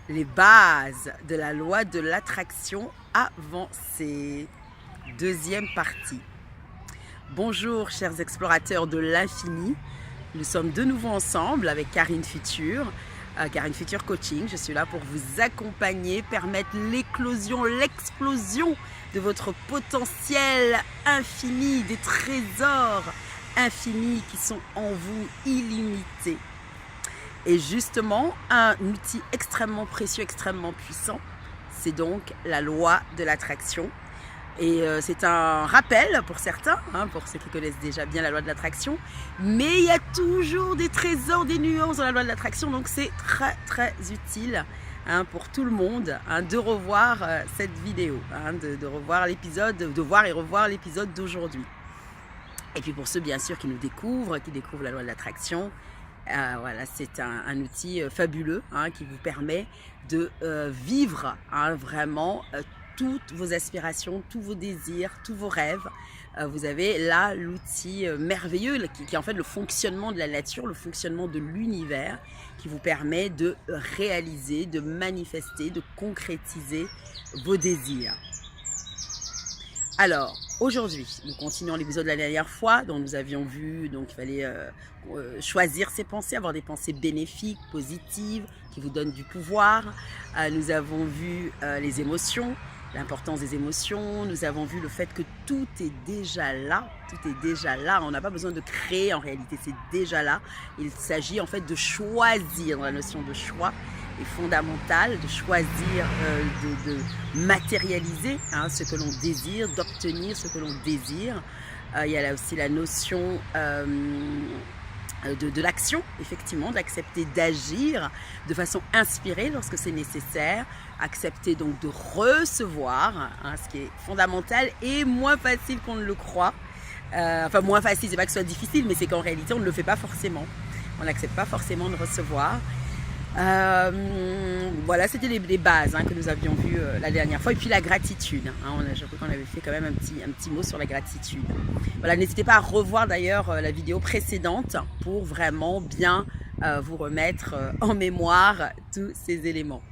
les bases de la loi de l'attraction avancée. Deuxième partie. Bonjour chers explorateurs de l'infini. Nous sommes de nouveau ensemble avec Karine Future Coaching. Je suis là pour vous accompagner, permettre l'éclosion, l'explosion de votre potentiel infini, des trésors infinis qui sont en vous, illimités. Et justement, un outil extrêmement précieux, extrêmement puissant, c'est donc la loi de l'attraction. Et c'est un rappel pour certains, pour ceux qui connaissent déjà bien la loi de l'attraction, mais il y a toujours des trésors, des nuances dans la loi de l'attraction, donc c'est très très utile pour tout le monde de revoir cette vidéo, de revoir l'épisode, de voir et revoir l'épisode d'aujourd'hui. Et puis pour ceux bien sûr qui nous découvrent, qui découvrent la loi de l'attraction, voilà, c'est un outil fabuleux qui vous permet de vivre vraiment toutes vos aspirations, tous vos désirs, tous vos rêves. Vous avez là l'outil merveilleux qui est en fait le fonctionnement de la nature, le fonctionnement de l'univers qui vous permet de réaliser, de manifester, de concrétiser vos désirs. Alors, aujourd'hui, nous continuons l'épisode de la dernière fois dont nous avions vu donc il fallait choisir ses pensées, avoir des pensées bénéfiques, positives, qui vous donnent du pouvoir. Nous avons vu les émotions, l'importance des émotions. Nous avons vu le fait que tout est déjà là. Tout est déjà là. On n'a pas besoin de créer en réalité, c'est déjà là. Il s'agit en fait de choisir. La notion de choix est fondamentale, de choisir, de matérialiser ce que l'on désire, d'obtenir ce que l'on désire. Il y a là aussi la notion de l'action, effectivement, d'accepter d'agir de façon inspirée lorsque c'est nécessaire, accepter donc de recevoir, ce qui est fondamental et moins facile qu'on ne le croit. Enfin moins facile, c'est pas que ce soit difficile, mais c'est qu'en réalité on ne le fait pas forcément. On n'accepte pas forcément de recevoir. Voilà, c'était les bases que nous avions vues la dernière fois. Et puis la gratitude. Je crois qu'on avait fait quand même un petit mot sur la gratitude. Voilà, n'hésitez pas à revoir d'ailleurs la vidéo précédente pour vraiment bien vous remettre en mémoire tous ces éléments.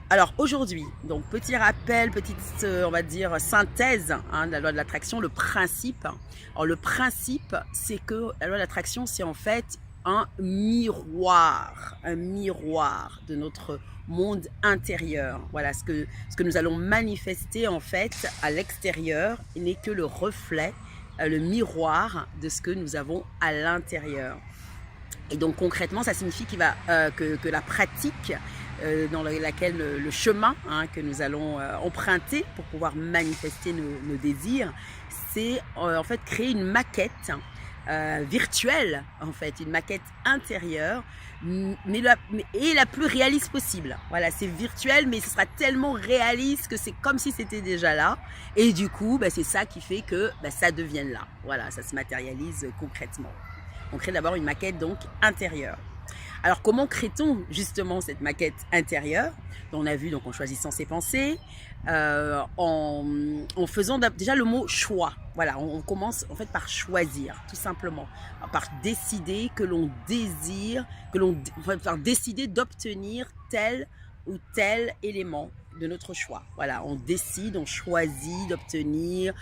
Alors aujourd'hui, donc petit rappel, petite on va dire synthèse de la loi de l'attraction, le principe. Alors le principe, c'est que la loi de l'attraction, c'est en fait un miroir de notre monde intérieur. Voilà, ce que nous allons manifester en fait à l'extérieur n'est que le reflet, le miroir de ce que nous avons à l'intérieur. Et donc concrètement, ça signifie que la pratique dans laquelle le chemin que nous allons emprunter pour pouvoir manifester nos désirs, c'est en fait créer une maquette virtuelle, en fait, une maquette intérieure, mais la plus réaliste possible. Voilà, c'est virtuel, mais ce sera tellement réaliste que c'est comme si c'était déjà là. Et du coup, c'est ça qui fait que ça devienne là. Voilà, ça se matérialise concrètement. On crée d'abord une maquette donc intérieure. Alors comment crée-t-on justement cette maquette intérieure? On a vu donc en choisissant ses pensées, en faisant déjà le mot choix. Voilà, on commence en fait par choisir, tout simplement, par décider que l'on désire, par décider d'obtenir tel ou tel élément de notre choix. Voilà, on décide, on choisit d'obtenir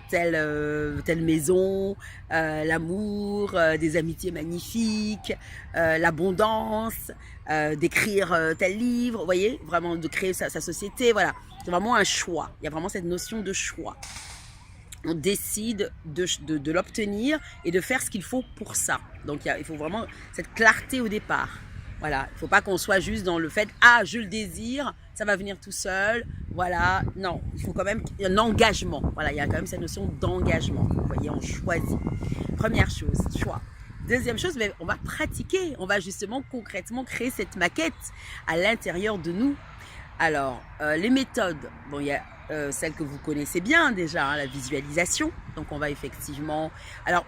telle maison, l'amour, des amitiés magnifiques, l'abondance, d'écrire tel livre, vous voyez, vraiment de créer sa société, voilà. C'est vraiment un choix, il y a vraiment cette notion de choix. On décide de l'obtenir et de faire ce qu'il faut pour ça. Donc il faut vraiment cette clarté au départ. Voilà, il ne faut pas qu'on soit juste dans le fait « Ah, je le désire, ça va venir tout seul. » Voilà, non, il faut quand même un engagement. Voilà, il y a quand même cette notion d'engagement. Vous voyez, on choisit. Première chose, choix. Deuxième chose, on va pratiquer. On va justement concrètement créer cette maquette à l'intérieur de nous. Alors, les méthodes, bon, il y a celle que vous connaissez bien déjà, la visualisation. Donc on va effectivement... Alors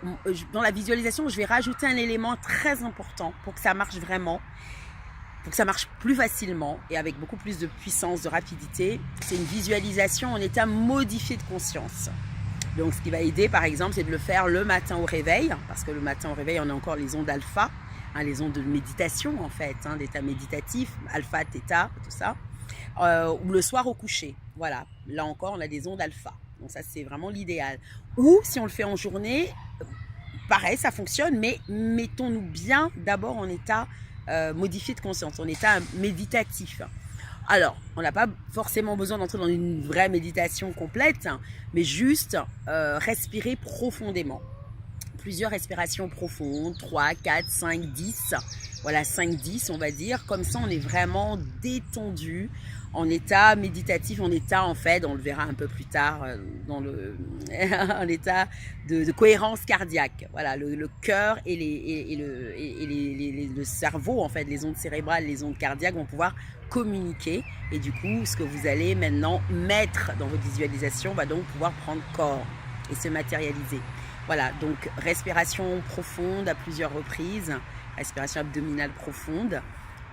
dans la visualisation, je vais rajouter un élément très important pour que ça marche vraiment, pour que ça marche plus facilement et avec beaucoup plus de puissance, de rapidité. C'est une visualisation en état modifié de conscience. Donc ce qui va aider par exemple, c'est de le faire le matin au réveil, parce que le matin au réveil, on a encore les ondes alpha. hein, les ondes de méditation en fait, hein, d'état méditatif, alpha, theta, tout ça, ou le soir au coucher. Voilà, là encore on a des ondes alpha. Donc ça c'est vraiment l'idéal. Ou si on le fait en journée, pareil, ça fonctionne, mais mettons-nous bien d'abord en état modifié de conscience, en état méditatif. Alors, on n'a pas forcément besoin d'entrer dans une vraie méditation complète, mais juste respirer profondément. Plusieurs respirations profondes, 3, 4, 5, 10. Voilà, 5, 10, on va dire. Comme ça, on est vraiment détendu, en état méditatif, en état, en fait, on le verra un peu plus tard, en état de cohérence cardiaque. Voilà, le cœur et le cerveau, en fait, les ondes cérébrales, les ondes cardiaques vont pouvoir communiquer. Et du coup, ce que vous allez maintenant mettre dans votre visualisation va donc pouvoir prendre corps et se matérialiser. Voilà, donc respiration profonde à plusieurs reprises, respiration abdominale profonde.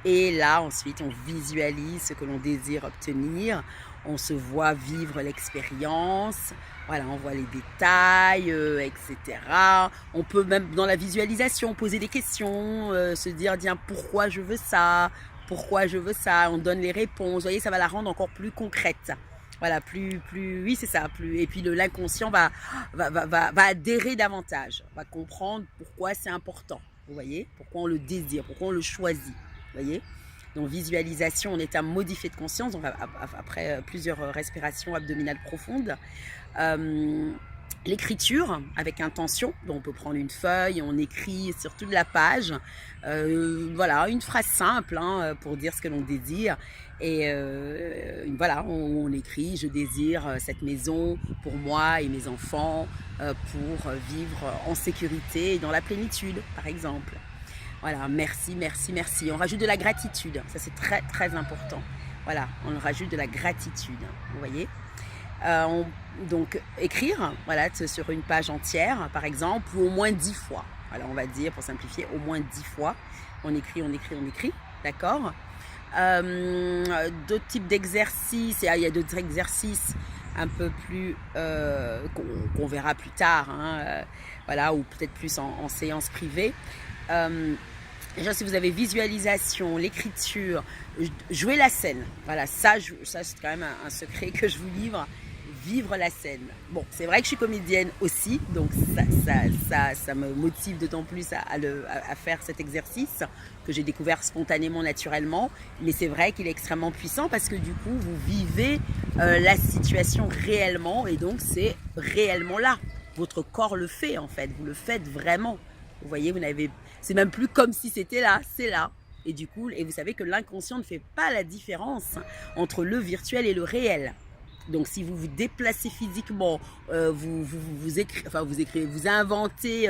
Et là, ensuite, on visualise ce que l'on désire obtenir. On se voit vivre l'expérience. Voilà, on voit les détails, etc. On peut même, dans la visualisation, poser des questions, se dire, tiens, pourquoi je veux ça? Pourquoi je veux ça? On donne les réponses. Vous voyez, ça va la rendre encore plus concrète. Voilà, oui, c'est ça. Et puis l'inconscient va adhérer davantage, va comprendre pourquoi c'est important. Vous voyez, pourquoi on le désire, pourquoi on le choisit. Vous voyez, donc visualisation en état modifié de conscience, donc après plusieurs respirations abdominales profondes. L'écriture avec intention, donc on peut prendre une feuille, on écrit sur toute la page, voilà, une phrase simple hein, pour dire ce que l'on désire. Et voilà, on écrit, je désire cette maison pour moi et mes enfants, pour vivre en sécurité et dans la plénitude, par exemple. Voilà, merci, merci, merci. On rajoute de la gratitude, ça c'est très, très important. Voilà, on rajoute de la gratitude, vous voyez. Donc écrire, voilà, sur une page entière, par exemple, ou au moins 10 fois. Voilà, on va dire, pour simplifier, au moins 10 fois. On écrit, on écrit, on écrit, d'accord. D'autres types d'exercices, il y a d'autres exercices un peu plus qu'on verra plus tard, hein, voilà, ou peut-être plus en séance privée. Déjà, si vous avez visualisation, l'écriture, jouer la scène, voilà, ça c'est quand même un secret que je vous livre, vivre la scène. Bon, c'est vrai que je suis comédienne aussi, donc ça me motive d'autant plus à faire cet exercice que j'ai découvert spontanément, naturellement, mais c'est vrai qu'il est extrêmement puissant parce que du coup, vous vivez la situation réellement et donc c'est réellement là. Votre corps le fait en fait, vous le faites vraiment. Vous voyez, c'est même plus comme si c'était là, c'est là. Et du coup, vous savez que l'inconscient ne fait pas la différence entre le virtuel et le réel. Donc, si vous vous déplacez physiquement, vous inventez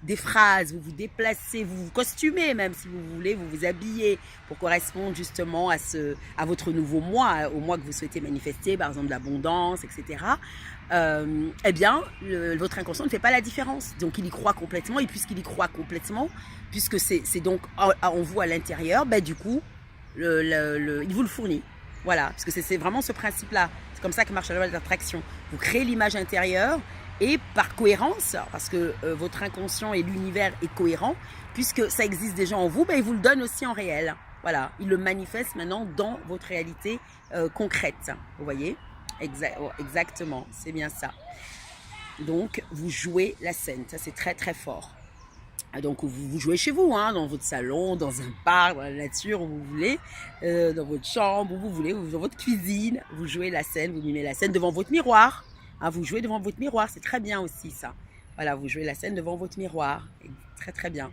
des phrases, vous vous déplacez, vous vous costumez même si vous voulez, vous vous habillez pour correspondre justement à votre nouveau moi, au moi que vous souhaitez manifester, par exemple l'abondance, etc. Eh bien, votre inconscient ne fait pas la différence. Donc, il y croit complètement. Et puisqu'il y croit complètement, puisque c'est donc en vous à l'intérieur, ben, du coup, il vous le fournit. Voilà, parce que c'est vraiment ce principe-là. C'est comme ça que marche la loi de l'attraction. Vous créez l'image intérieure et par cohérence, parce que votre inconscient et l'univers est cohérent, puisque ça existe déjà en vous, ben, il vous le donne aussi en réel. Voilà, il le manifeste maintenant dans votre réalité concrète. Vous voyez ? Exactement, c'est bien ça. Donc, vous jouez la scène. Ça, c'est très, très fort. Donc, vous jouez chez vous, hein, dans votre salon, dans un parc, dans la nature, où vous voulez, dans votre chambre, où vous voulez, dans votre cuisine. Vous jouez la scène, vous mimez la scène devant votre miroir. Hein, vous jouez devant votre miroir, c'est très bien aussi, ça. Voilà, vous jouez la scène devant votre miroir. Très, très bien.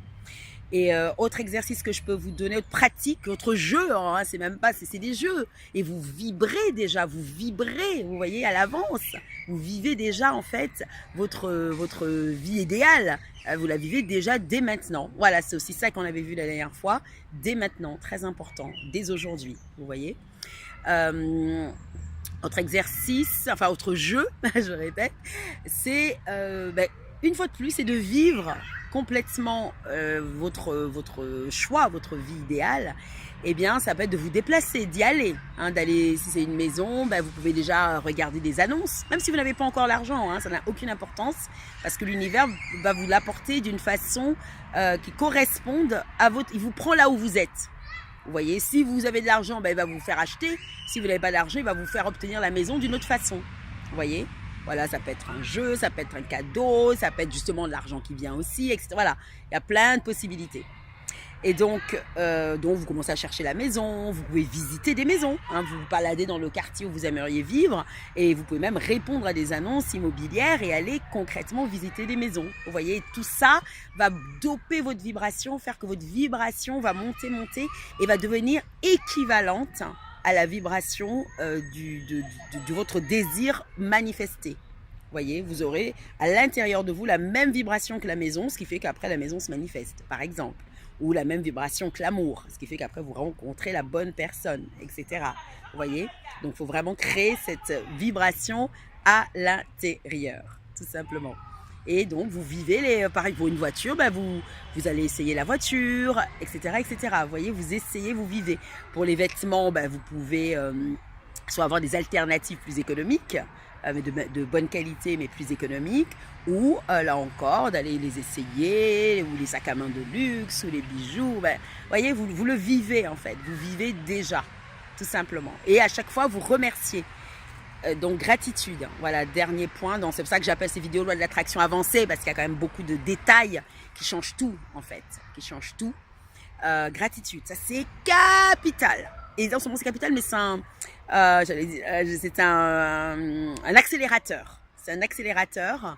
Et autre exercice que je peux vous donner, autre pratique, autre jeu, hein, c'est même pas, c'est des jeux. Et vous vibrez déjà, vous vibrez, vous voyez, à l'avance. Vous vivez déjà, en fait, votre vie idéale. Vous la vivez déjà dès maintenant. Voilà, c'est aussi ça qu'on avait vu la dernière fois. Dès maintenant, très important, dès aujourd'hui, vous voyez. Autre exercice, enfin autre jeu, je répète, c'est, une fois de plus, c'est de vivre complètement votre choix, votre vie idéale eh bien, ça peut être de vous déplacer, d'y aller. Hein, d'aller, si c'est une maison, ben, vous pouvez déjà regarder des annonces, même si vous n'avez pas encore l'argent, hein, ça n'a aucune importance, parce que l'univers va vous l'apporter d'une façon qui corresponde à votre... Il vous prend là où vous êtes. Vous voyez, si vous avez de l'argent, ben, il va vous faire acheter. Si vous n'avez pas d'argent, il va vous faire obtenir la maison d'une autre façon. Vous voyez, voilà, ça peut être un jeu, ça peut être un cadeau, ça peut être justement de l'argent qui vient aussi, etc. Voilà, il y a plein de possibilités. Et donc vous commencez à chercher la maison, vous pouvez visiter des maisons, hein, vous vous baladez dans le quartier où vous aimeriez vivre et vous pouvez même répondre à des annonces immobilières et aller concrètement visiter des maisons. Vous voyez, tout ça va doper votre vibration, faire que votre vibration va monter et va devenir équivalente à la vibration de votre désir manifesté. Vous voyez, vous aurez à l'intérieur de vous la même vibration que la maison, ce qui fait qu'après la maison se manifeste, par exemple. Ou la même vibration que l'amour, ce qui fait qu'après vous rencontrez la bonne personne, etc. Vous voyez? Donc il faut vraiment créer cette vibration à l'intérieur, tout simplement. Et donc vous vivez, pareil pour une voiture, ben vous allez essayer la voiture, etc., etc. Vous voyez, vous essayez, vous vivez. Pour les vêtements, ben, vous pouvez soit avoir des alternatives plus économiques, de bonne qualité mais plus économiques, ou là encore d'aller les essayer, ou les sacs à main de luxe, ou les bijoux. Ben, voyez, vous le vivez en fait, vous vivez déjà, tout simplement. Et à chaque fois, vous remerciez. Donc gratitude, voilà, dernier point. Donc c'est pour ça que j'appelle ces vidéos loi de l'attraction avancée, parce qu'il y a quand même beaucoup de détails qui changent tout en fait, qui changent tout. Gratitude, ça c'est capital. Et dans ce moment c'est capital, mais c'est un accélérateur. C'est un accélérateur.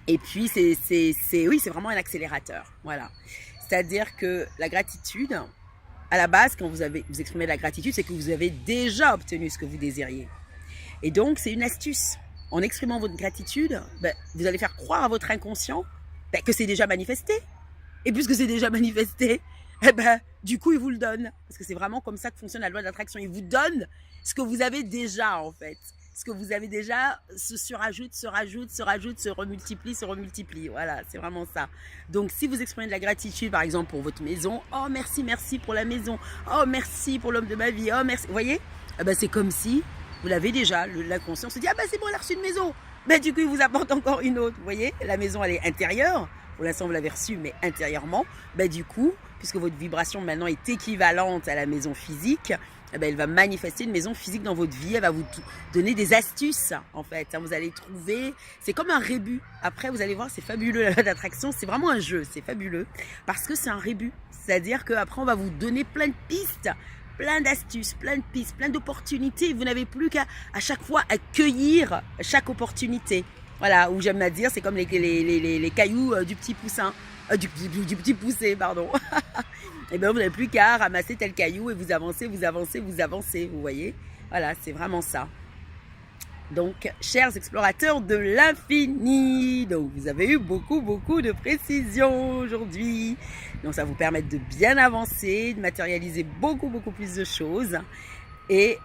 Et puis c'est vraiment un accélérateur. Voilà. C'est-à-dire que la gratitude, à la base, quand vous exprimez de la gratitude, c'est que vous avez déjà obtenu ce que vous désiriez. Et donc, c'est une astuce. En exprimant votre gratitude, ben, vous allez faire croire à votre inconscient que c'est déjà manifesté. Et puisque c'est déjà manifesté, eh ben, du coup, il vous le donne. Parce que c'est vraiment comme ça que fonctionne la loi de l'attraction. Il vous donne ce que vous avez déjà, en fait. Ce que vous avez déjà se surajoute, se remultiplie. Voilà, c'est vraiment ça. Donc, si vous exprimez de la gratitude, par exemple, pour votre maison, oh, merci pour la maison. Oh, merci pour l'homme de ma vie. Oh, merci. Vous voyez, eh ben, c'est comme si vous l'avez déjà. L'inconscient se dit, ah ben, c'est bon, elle a reçu une maison. Ben, du coup, il vous apporte encore une autre. Vous voyez, la maison, elle est intérieure. Pour l'instant, vous l'avez reçue, mais intérieurement. Ben, du coup, puisque votre vibration maintenant est équivalente à la maison physique, eh ben, elle va manifester une maison physique dans votre vie. Elle va vous donner des astuces, en fait. Vous allez trouver, c'est comme un rébut. Après, vous allez voir, c'est fabuleux, la loi d'attraction. C'est vraiment un jeu, c'est fabuleux. Parce que c'est un rébut. C'est-à-dire qu'après, on va vous donner plein de pistes, plein d'astuces, plein de pistes, plein d'opportunités. Vous n'avez plus qu'à chaque fois accueillir chaque opportunité. Voilà, où j'aime à dire, c'est comme les cailloux du petit poussin. Du petit poussé, pardon. Et bien, vous n'avez plus qu'à ramasser tel caillou et vous avancez, vous voyez. Voilà, c'est vraiment ça. Donc, chers explorateurs de l'infini, donc vous avez eu beaucoup de précisions aujourd'hui. Donc, ça va vous permettre de bien avancer, de matérialiser beaucoup plus de choses. Et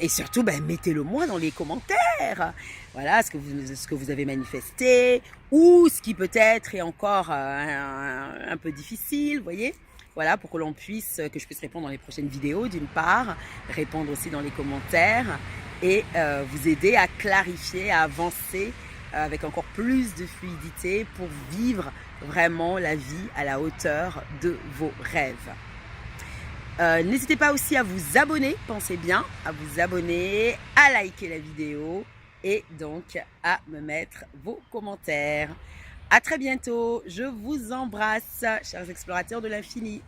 surtout, ben, mettez-le moi dans les commentaires. Voilà, ce que vous avez manifesté, ou ce qui peut-être est encore un peu difficile, vous voyez. Voilà, pour que que je puisse répondre dans les prochaines vidéos, d'une part, répondre aussi dans les commentaires, et vous aider à clarifier, à avancer avec encore plus de fluidité pour vivre vraiment la vie à la hauteur de vos rêves. N'hésitez pas aussi à vous abonner, pensez bien à vous abonner, à liker la vidéo et donc à me mettre vos commentaires. À très bientôt, je vous embrasse, chers explorateurs de l'infini.